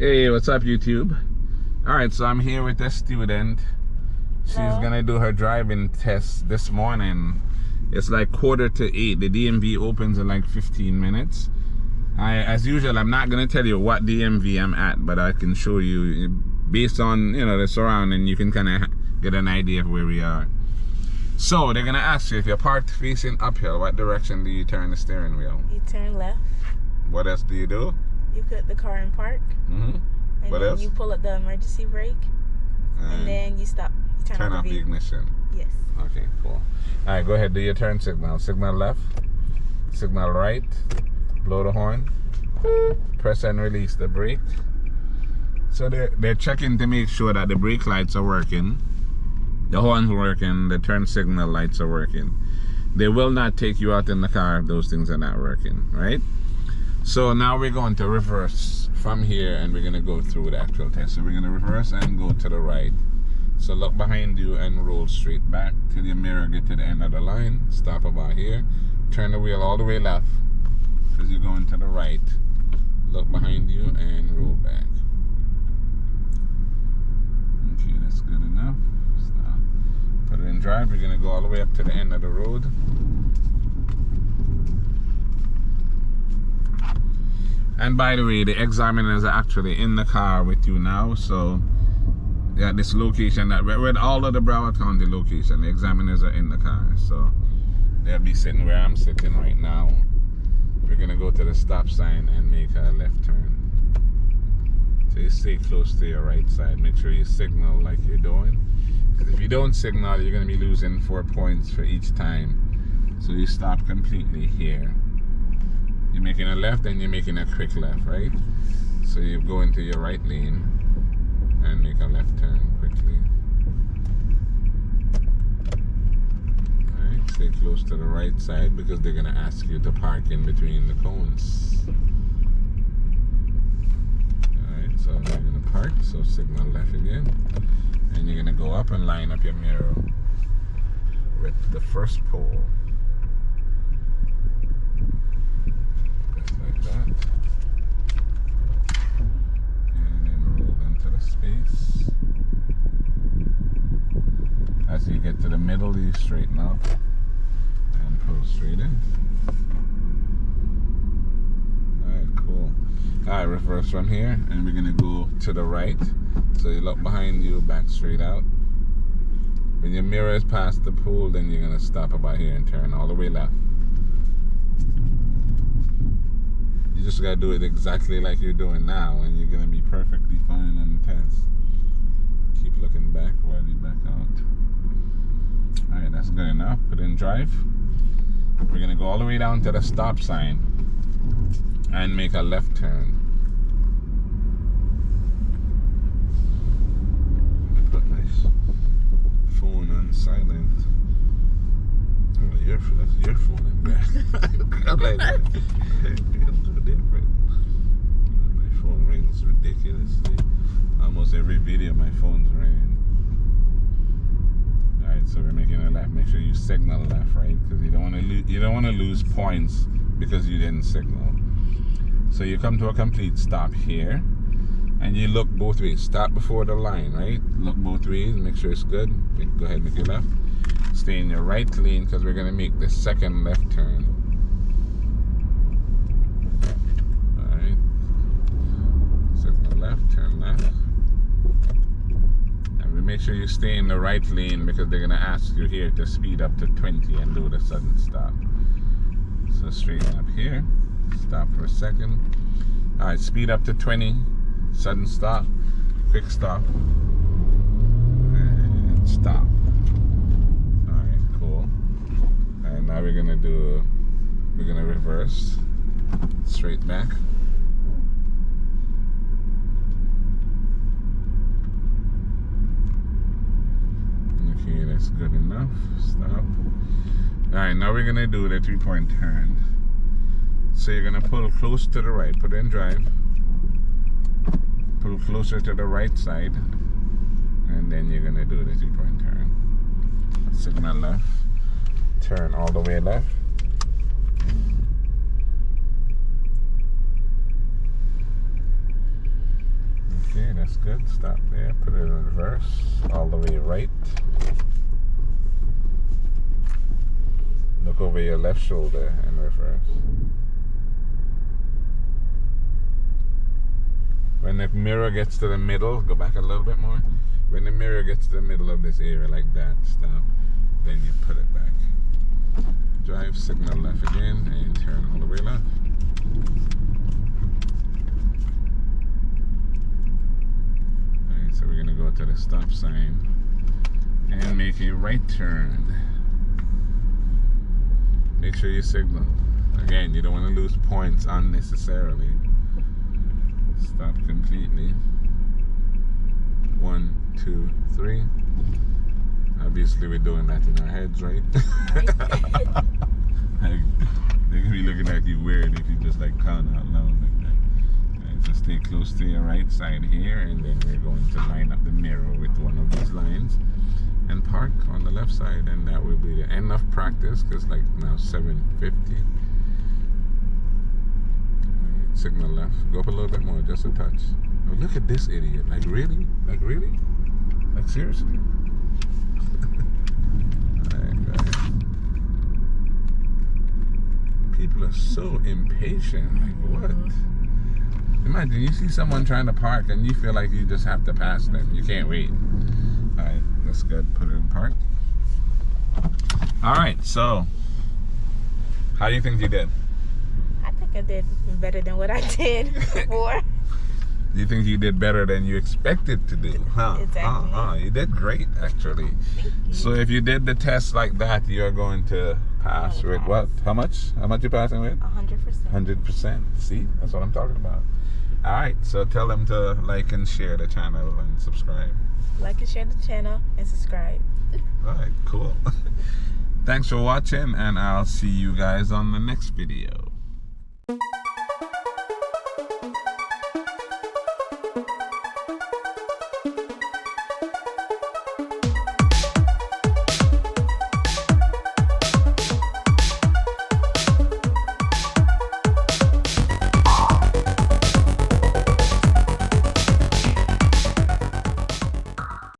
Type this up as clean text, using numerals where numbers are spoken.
Hey, what's up, YouTube? Alright, so I'm here with a student. She's gonna do her driving test this morning. It's like 7:45. The DMV opens in like 15 minutes. As usual, I'm not gonna tell you what DMV I'm at, but I can show you based on, the surrounding. You can kind of get an idea of where we are. So they're gonna ask you, if you're parked facing uphill, what direction do you turn the steering wheel? You turn left. What else do you do? You put the car in park. Mm-hmm. And What then else? you pull up the emergency brake. And then you stop. You turn off the ignition. Yes. Okay, cool. Alright, go ahead, do your turn signal. Signal left, signal right, blow the horn, press and release the brake. So they're checking to make sure that the brake lights are working, the horn's working, the turn signal lights are working. They will not take you out in the car if those things are not working, right? So now we're going to reverse from here and we're going to go through the actual test. So we're going to reverse and go to the right. So look behind you and roll straight back till your mirror get to the end of the line. Stop about here. Turn the wheel all the way left because you're going to the right. Look behind you and roll back. Okay, that's good enough. Stop. Put it in drive. We're going to go all the way up to the end of the road. And by the way, the examiners are actually in the car with you now. So yeah, this location, we're at all of the Broward County location. The examiners are in the car, so they'll be sitting where I'm sitting right now. We're gonna go to the stop sign and make a left turn. So you stay close to your right side. Make sure you signal like you're doing. Because if you don't signal, you're gonna be losing 4 points for each time. So you stop completely here. You're making a left and you're making a quick left, right? So you go into your right lane and make a left turn quickly. Alright, stay close to the right side because they're gonna ask you to park in between the cones. Alright, so you're gonna park, so signal left again. And you're gonna go up and line up your mirror with the first pole. Just like that. And then roll into the space. As you get to the middle, you straighten up and pull straight in. Alright, cool. Alright, reverse from here, and we're gonna go to the right. So you look behind you, back straight out. When your mirror is past the pole, then you're gonna stop about here and turn all the way left. You just gotta do it exactly like you're doing now, and you're gonna be perfectly fine on the test. Keep looking back while you back out. Alright, that's good enough. Put in drive. We're gonna go all the way down to the stop sign and make a left turn. Put my phone on silent. Oh, that's your phone in there. I'm like, different. My phone rings ridiculously. Almost every video my phone's ringing. Alright, so we're making a left. Make sure you signal left, right? Because you don't want to lose points because you didn't signal. So you come to a complete stop here and you look both ways. Stop before the line, right? Look both ways, make sure it's good. Go ahead and make your left. Stay in your right lane because we're going to make the second left turn. Alright. Signal left, turn left. And we make sure you stay in the right lane because they're going to ask you here to speed up to 20 and do the sudden stop. So straighten up here. Stop for a second. Alright, speed up to 20. Sudden stop. Quick stop. And stop. Alright, cool. And now we're gonna reverse. Straight back. Okay, that's good enough. Stop. Alright, now we're gonna do the 3-point turn. So you're gonna pull close to the right, put it in drive. Pull closer to the right side, and then you're gonna do the 3-point turn. Signal left, turn all the way left. Okay, that's good. Stop there. Put it in reverse. All the way right. Look over your left shoulder in reverse. When the mirror gets to the middle, go back a little bit more. When the mirror gets to the middle of this area like that, stop. Then you put it back. Drive, signal left again, and turn all the way left. Alright, so we're going to go to the stop sign and make a right turn. Make sure you signal. Again, you don't want to lose points unnecessarily. Stop completely. 1, 2, 3. Obviously, we're doing that in our heads, right? Like, they're gonna be looking at you weird if you just like count out loud like that. Alright, so stay close to your right side here, and then we're going to line up the mirror with one of these lines and park on the left side, and that will be the end of practice. Because like now 7:50. Signal left. Go up a little bit more, just a touch. Oh, look at this idiot. Like really? Like really? Like seriously? Alright, go ahead. People are so impatient. Like what? Imagine you see someone trying to park and you feel like you just have to pass them. You can't wait. Alright, that's good. Put it in park. Alright, so how do you think you did? I did better than what I did before. Do you think you did better than you expected to do? Huh? Exactly. You did great, actually. So if you did the test like that, you're going to pass with what? How much? How much you passing with? 100%. 100%. See? That's what I'm talking about. All right. So tell them to like and share the channel and subscribe. Like and share the channel and subscribe. All right. Cool. Thanks for watching, and I'll see you guys on the next video.